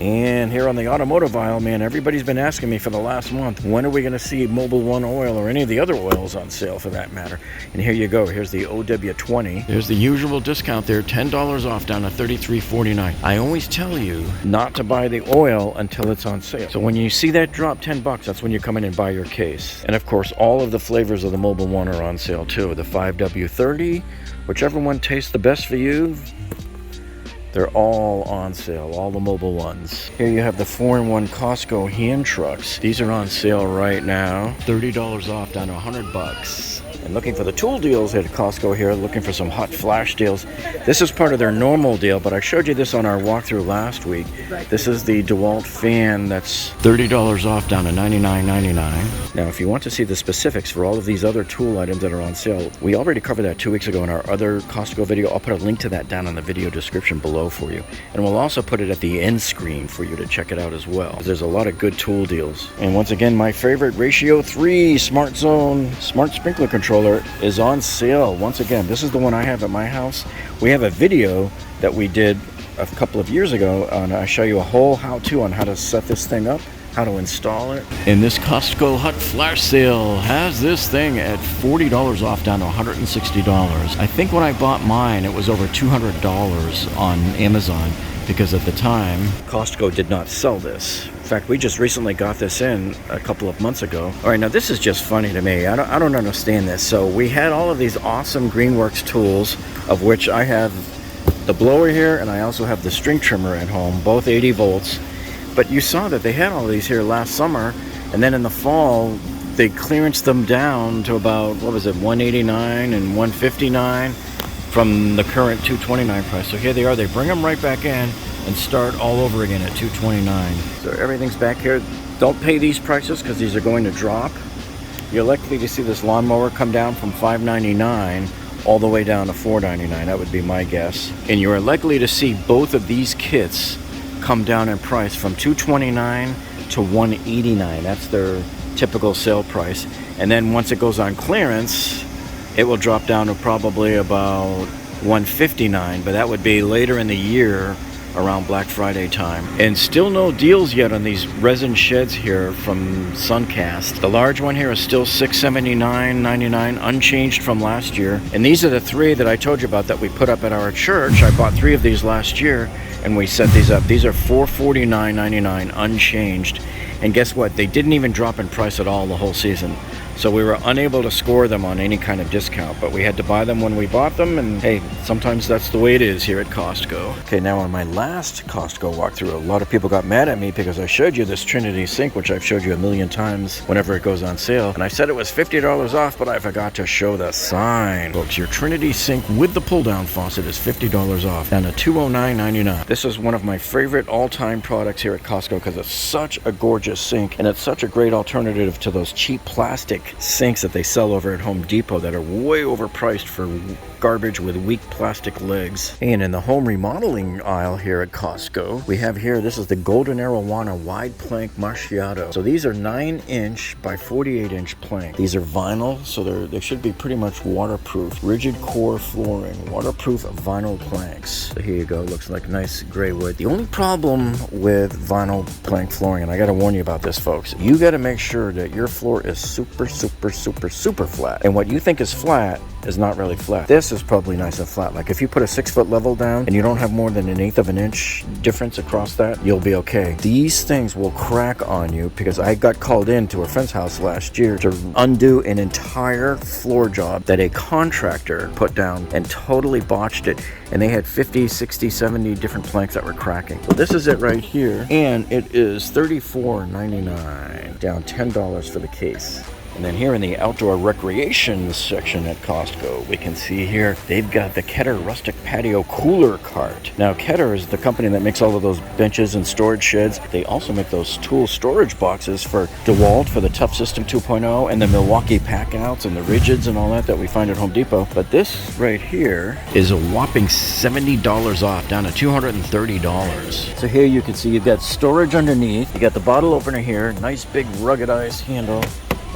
And here on the automotive aisle, man, everybody's been asking me for the last month, when are we going to see Mobil 1 oil or any of the other oils on sale for that matter? And here you go. Here's the OW20. There's the usual discount there, $10 off down to $33.49. I always tell you not to buy the oil until it's on sale. So when you see that drop 10 bucks, that's when you come in and buy your case. And of course, all of the flavors of the Mobil 1 are on sale too. The 5W30, whichever one tastes the best for you. They're all on sale, all the Mobil ones. Here you have the 4-in-1 Costco hand trucks. These are on sale right now. $30 off down to 100 bucks. And looking for the tool deals at Costco here, looking for some hot flash deals. This is part of their normal deal, but I showed you this on our walkthrough last week. This is the DeWalt fan that's $30 off down to $99.99. Now, if you want to see the specifics for all of these other tool items that are on sale, we already covered that 2 weeks ago in our other Costco video. I'll put a link to that down in the video description below for you. And we'll also put it at the end screen for you to check it out as well. There's a lot of good tool deals. And once again, my favorite Ratio 3 Smart Zone Smart Sprinkler Controller is on sale. Once again, this is the one I have at my house. We have a video that we did a couple of years ago, and I show you a whole how-to on how to set this thing up, how to install it. And this Costco Hot Flash Sale has this thing at $40 off down to $160. I think when I bought mine, it was over $200 on Amazon, because at the time, Costco did not sell this. In fact, we just recently got this in a couple of months ago. All right, now this is just funny to me. I don't understand this. So we had all of these awesome Greenworks tools, of which I have the blower here, and I also have the string trimmer at home, both 80 volts. But you saw that they had all these here last summer, and then in the fall, they clearanced them down to about, what was it, $189 and $159 from the current $229 price. So here they are. They bring them right back in and start all over again at $229. So everything's back here. Don't pay these prices because these are going to drop. You're likely to see this lawnmower come down from $599 all the way down to $499. That would be my guess. And you are likely to see both of these kits come down in price from $229 to $189. That's their typical sale price. And then once it goes on clearance, it will drop down to probably about $159, but that would be later in the year around Black Friday time. And still no deals yet on these resin sheds here from Suncast. The large one here is still $679.99, unchanged from last year. And these are the three that I told you about that we put up at our church. I bought 3 of these last year and we set these up. These are $449.99 unchanged. And guess what? They didn't even drop in price at all the whole season. So we were unable to score them on any kind of discount, but we had to buy them when we bought them, and hey, sometimes that's the way it is here at Costco. Okay, now on my last Costco walkthrough, a lot of people got mad at me because I showed you this Trinity sink, which I've showed you a million times whenever it goes on sale, and I said it was $50 off, but I forgot to show the sign. Folks, your Trinity sink with the pull-down faucet is $50 off, down to $209.99. This is one of my favorite all-time products here at Costco because it's such a gorgeous sink, and it's such a great alternative to those cheap plastic sinks that they sell over at Home Depot that are way overpriced for garbage with weak plastic legs. And in the home remodeling aisle here at Costco, we have here, this is the Golden Arowana wide plank macchiato. So these are 9-inch by 48-inch plank. These are vinyl, so they should be pretty much waterproof. Rigid core flooring, waterproof vinyl planks. So here you go, looks like nice gray wood. The only problem with vinyl plank flooring, and I gotta warn you about this, folks, you gotta make sure that your floor is super flat. And what you think is flat is not really flat. This is probably nice and flat. Like if you put a 6-foot level down and you don't have more than 1/8 of an inch difference across that, you'll be okay. These things will crack on you because I got called in to a friend's house last year to undo an entire floor job that a contractor put down and totally botched it. And they had 50, 60, 70 different planks that were cracking. So this is it right here. And it is $34.99, down $10 for the case. And then here in the outdoor recreation section at Costco, we can see here they've got the Ketter Rustic Patio Cooler Cart. Now, Ketter is the company that makes all of those benches and storage sheds. They also make those tool storage boxes for DeWalt, for the Tough System 2.0, and the Milwaukee Packouts and the Rigids and all that we find at Home Depot. But this right here is a whopping $70 off, down to $230. So here you can see you've got storage underneath. You got the bottle opener here, nice big ruggedized handle.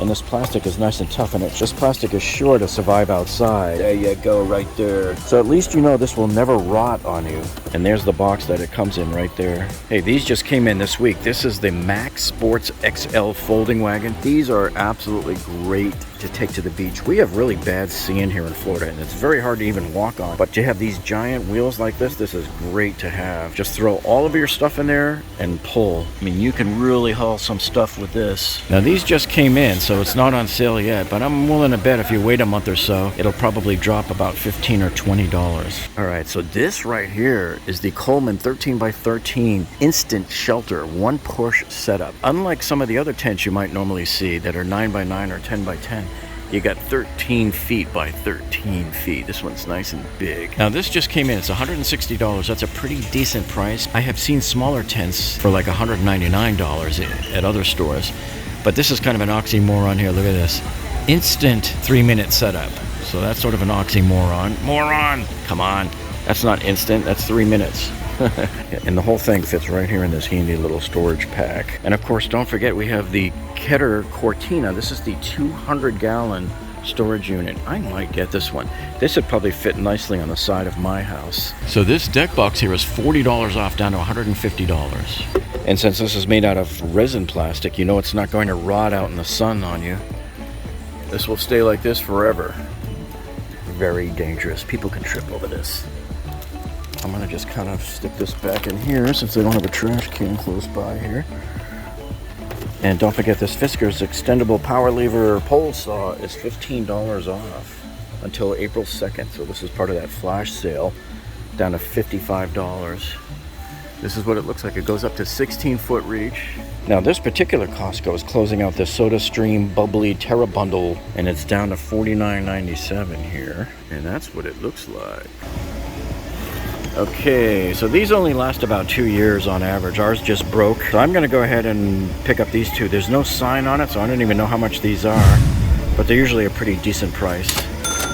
And this plastic is nice and tough, and this plastic is sure to survive outside. There you go, right there. So at least you know this will never rot on you. And there's the box that it comes in right there. Hey, these just came in this week. This is the Max Sports XL folding wagon. These are absolutely great to take to the beach. We have really bad sand here in Florida, and it's very hard to even walk on. But to have these giant wheels like this is great to have. Just throw all of your stuff in there and pull. I mean, you can really haul some stuff with this. Now, these just came in, so it's not on sale yet, but I'm willing to bet if you wait a month or so, it'll probably drop about $15 or $20. All right, so this right here is the Coleman 13x13 instant shelter, one push setup. Unlike some of the other tents you might normally see that are 9x9 or 10x10, you got 13 feet by 13 feet. This one's nice and big. Now this just came in, it's $160. That's a pretty decent price. I have seen smaller tents for like $199 at other stores, but this is kind of an oxymoron here. Look at this. Instant 3-minute setup. So that's sort of an oxymoron. Moron! Come on. That's not instant, that's 3 minutes. And the whole thing fits right here in this handy little storage pack. And of course, don't forget we have the Ketter Cortina. This is the 200-gallon storage unit. I might get this one. This would probably fit nicely on the side of my house. So this deck box here is $40 off down to $150. And since this is made out of resin plastic, you know it's not going to rot out in the sun on you. This will stay like this forever. Very dangerous. People can trip over this. I'm gonna just kind of stick this back in here since I don't have a trash can close by here. And don't forget this Fiskars extendable power lever pole saw is $15 off until April 2nd. So this is part of that flash sale, down to $55. This is what it looks like. It goes up to 16-foot reach. Now this particular Costco is closing out the SodaStream Bubbly Terra Bundle, and it's down to $49.97 here. And that's what it looks like. Okay, so these only last about 2 years on average. Ours just broke. So I'm gonna go ahead and pick up these two. There's no sign on it, so I don't even know how much these are, but they're usually a pretty decent price.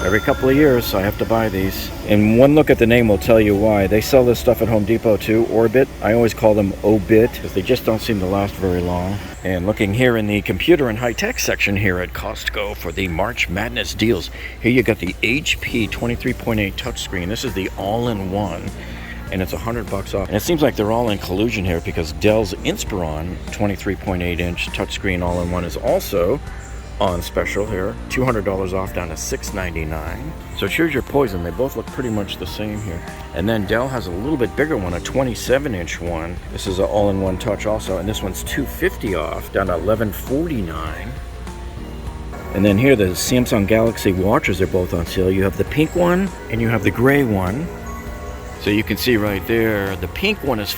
Every couple of years, so I have to buy these. And one look at the name will tell you why. They sell this stuff at Home Depot too, Orbit. I always call them Obit, because they just don't seem to last very long. And looking here in the computer and high-tech section here at Costco for the March Madness deals. Here you got the HP 23.8 touchscreen. This is the all-in-one, and it's $100 off. And it seems like they're all in collusion here because Dell's Inspiron 23.8-inch touchscreen all-in-one is also on special here, $200 off down to $699. So choose your poison. They both look pretty much the same here. And then Dell has a little bit bigger one, a 27-inch one. This is an all-in-one touch also, and this one's $250 off down to $1149. And then here the Samsung Galaxy watches are both on sale. You have the pink one and you have the gray one. So you can see right there, the pink one is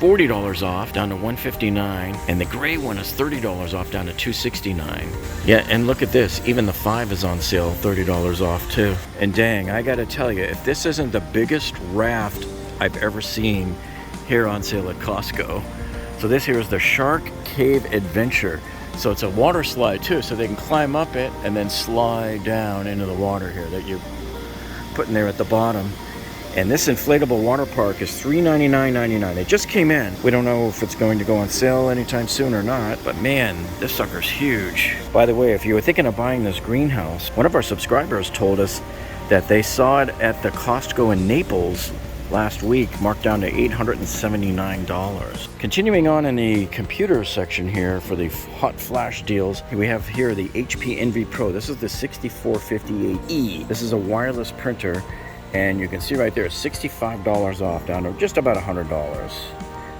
$40 off down to $159, and the gray one is $30 off down to $269. Yeah, and look at this, even the 5 is on sale, $30 off too. And dang, I gotta tell you, if this isn't the biggest raft I've ever seen here on sale at Costco. So this here is the Shark Cave Adventure. So it's a water slide too, so they can climb up it and then slide down into the water here that you're putting there at the bottom. And this inflatable water park is $399.99. It just came in. We don't know if it's going to go on sale anytime soon or not, but man, this sucker's huge. By the way, if you were thinking of buying this greenhouse, one of our subscribers told us that they saw it at the Costco in Naples last week, marked down to $879. Continuing on in the computer section here for the hot flash deals, we have here the HP Envy Pro. This is the 6458E. This is a wireless printer. And you can see right there, $65 off down to just about $100.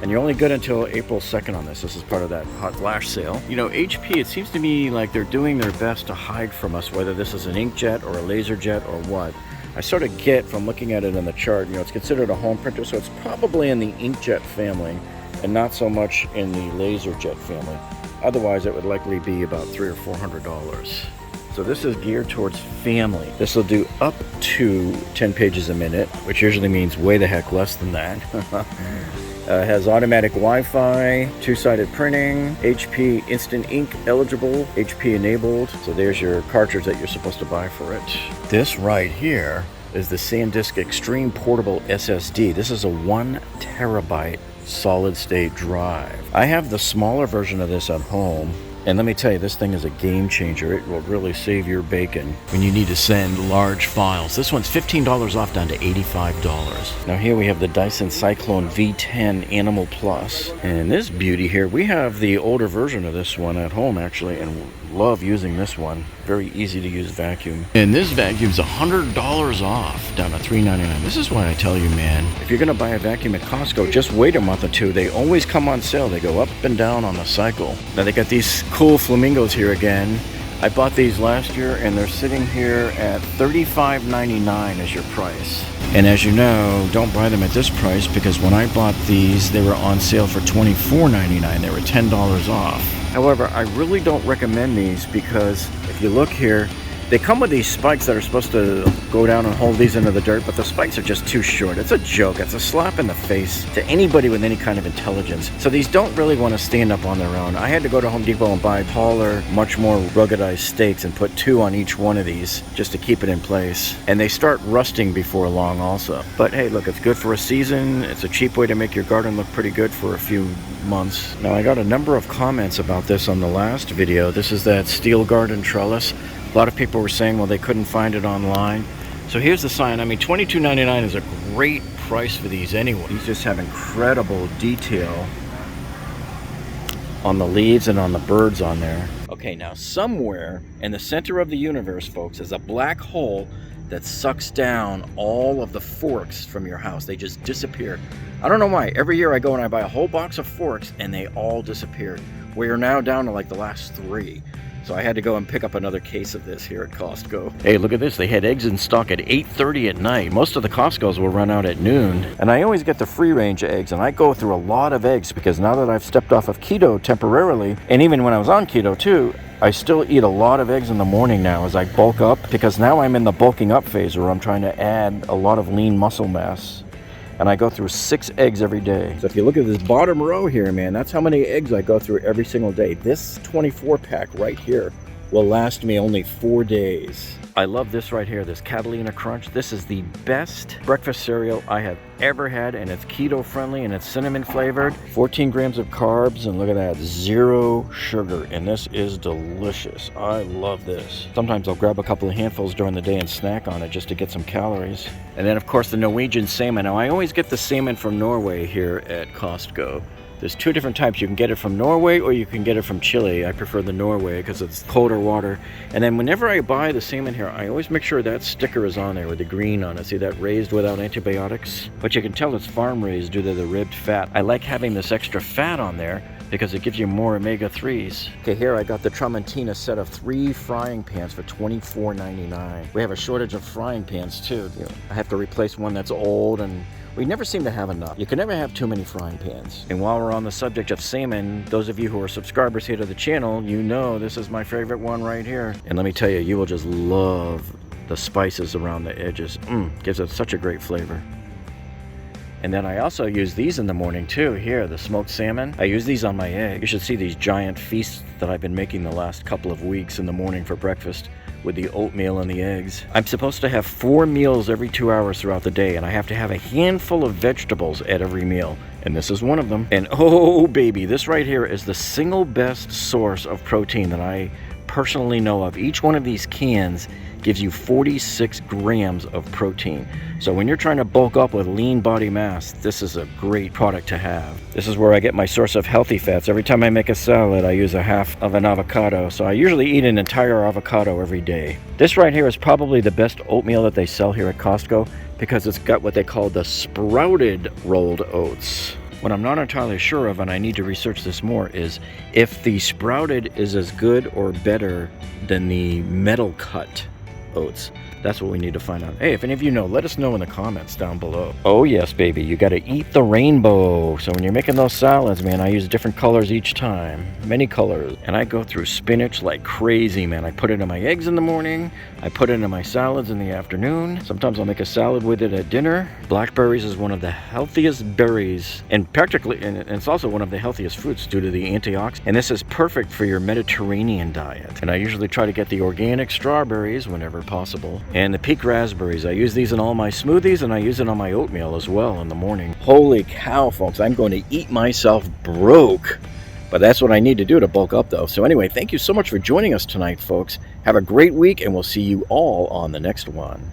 And you're only good until April 2nd on this. This is part of that hot flash sale. You know, HP, it seems to me like they're doing their best to hide from us whether this is an inkjet or a laser jet or what. I sort of get from looking at it in the chart, you know, it's considered a home printer, so it's probably in the inkjet family and not so much in the laser jet family. Otherwise, it would likely be about $300 or $400. So this is geared towards family. This will do up to 10 pages a minute, which usually means way the heck less than that. It has automatic Wi-Fi, two-sided printing, HP Instant Ink eligible, HP enabled. So there's your cartridge that you're supposed to buy for it. This right here is the SanDisk Extreme Portable SSD. This is a 1 terabyte solid state drive. I have the smaller version of this at home. And let me tell you, this thing is a game changer. It will really save your bacon when you need to send large files. This one's $15 off down to $85. Now here we have the Dyson Cyclone V10 Animal Plus. And this beauty here, we have the older version of this one at home actually, and love using this one. Very easy to use vacuum. And this vacuum's $100 off down to $3.99. This is why I tell you, man, if you're gonna buy a vacuum at Costco, just wait a month or two. They always come on sale. They go up and down on the cycle. Now they got these cool flamingos here again. I bought these last year and they're sitting here at $35.99 as your price. And as you know, don't buy them at this price because when I bought these, they were on sale for $24.99. They were $10 off. However, I really don't recommend these because if you look here, they come with these spikes that are supposed to go down and hold these into the dirt, but the spikes are just too short. It's a joke. It's a slap in the face to anybody with any kind of intelligence. So these don't really want to stand up on their own. I had to go to Home Depot and buy taller, much more ruggedized stakes and put 2 on each one of these just to keep it in place. And they start rusting before long also. But hey, look, it's good for a season. It's a cheap way to make your garden look pretty good for a few months. Now I got a number of comments about this on the last video. This is that steel garden trellis. A lot of people were saying, well, they couldn't find it online. So here's the sign. I mean, $22.99 is a great price for these anyway. These just have incredible detail on the leaves and on the birds on there. Okay, now somewhere in the center of the universe, folks, is a black hole that sucks down all of the forks from your house. They just disappear. I don't know why. Every year I go and I buy a whole box of forks and they all disappear. We are now down to like the last 3. So I had to go and pick up another case of this here at Costco. Hey, look at this. They had eggs in stock at 8:30 at night. Most of the Costco's will run out at noon. And I always get the free range eggs, and I go through a lot of eggs because now that I've stepped off of keto temporarily, and even when I was on keto too, I still eat a lot of eggs in the morning now as I bulk up, because now I'm in the bulking up phase where I'm trying to add a lot of lean muscle mass. And I go through 6 eggs every day. So if you look at this bottom row here, man, that's how many eggs I go through every single day. This 24 pack right here will last me only 4 days. I love this right here, this Catalina Crunch. This is the best breakfast cereal I have ever had, and it's keto friendly and it's cinnamon flavored. 14 grams of carbs, and look at that, 0 sugar, and this is delicious. I love this. Sometimes I'll grab a couple of handfuls during the day and snack on it just to get some calories. And then of course the Norwegian salmon. Now I always get the salmon from Norway here at Costco. There's 2 different types. You can get it from Norway or you can get it from Chile. I prefer the Norway because it's colder water. And then whenever I buy the salmon here, I always make sure that sticker is on there with the green on it. See that, raised without antibiotics? But you can tell it's farm raised due to the ribbed fat. I like having this extra fat on there because it gives you more omega-3s. Okay, here I got the Tramontina set of 3 frying pans for $24.99. We have a shortage of frying pans too. You know, I have to replace one that's old, and we never seem to have enough. You can never have too many frying pans. And while we're on the subject of salmon, those of you who are subscribers here to the channel, you know this is my favorite one right here. And let me tell you, you will just love the spices around the edges. Gives it such a great flavor. And then I also use these in the morning too. Here, the smoked salmon. I use these on my egg. You should see these giant feasts that I've been making the last couple of weeks in the morning for breakfast with the oatmeal and the eggs. I'm supposed to have 4 meals every 2 hours throughout the day, and I have to have a handful of vegetables at every meal. And this is one of them. And oh baby, this right here is the single best source of protein that I personally know of. Each one of these cans gives you 46 grams of protein. So when you're trying to bulk up with lean body mass, this is a great product to have. This is where I get my source of healthy fats. Every time I make a salad, I use a half of an avocado. So I usually eat an entire avocado every day. This right here is probably the best oatmeal that they sell here at Costco because it's got what they call the sprouted rolled oats. What I'm not entirely sure of, and I need to research this more, is if the sprouted is as good or better than the metal cut oats. That's what we need to find out. Hey, if any of you know, let us know in the comments down below. Oh yes, baby, you gotta eat the rainbow. So when you're making those salads, man, I use different colors each time. Many colors. And I go through spinach like crazy, man. I put it in my eggs in the morning. I put it in my salads in the afternoon. Sometimes I'll make a salad with it at dinner. Blackberries is one of the healthiest berries, and practically, and it's also one of the healthiest fruits due to the antioxidants. And this is perfect for your Mediterranean diet. And I usually try to get the organic strawberries whenever possible. And the pink raspberries, I use these in all my smoothies, and I use it on my oatmeal as well in the morning. Holy cow, folks, I'm going to eat myself broke But that's what I need to do to bulk up, though. So anyway, thank you so much for joining us tonight, folks. Have a great week, and we'll see you all on the next one.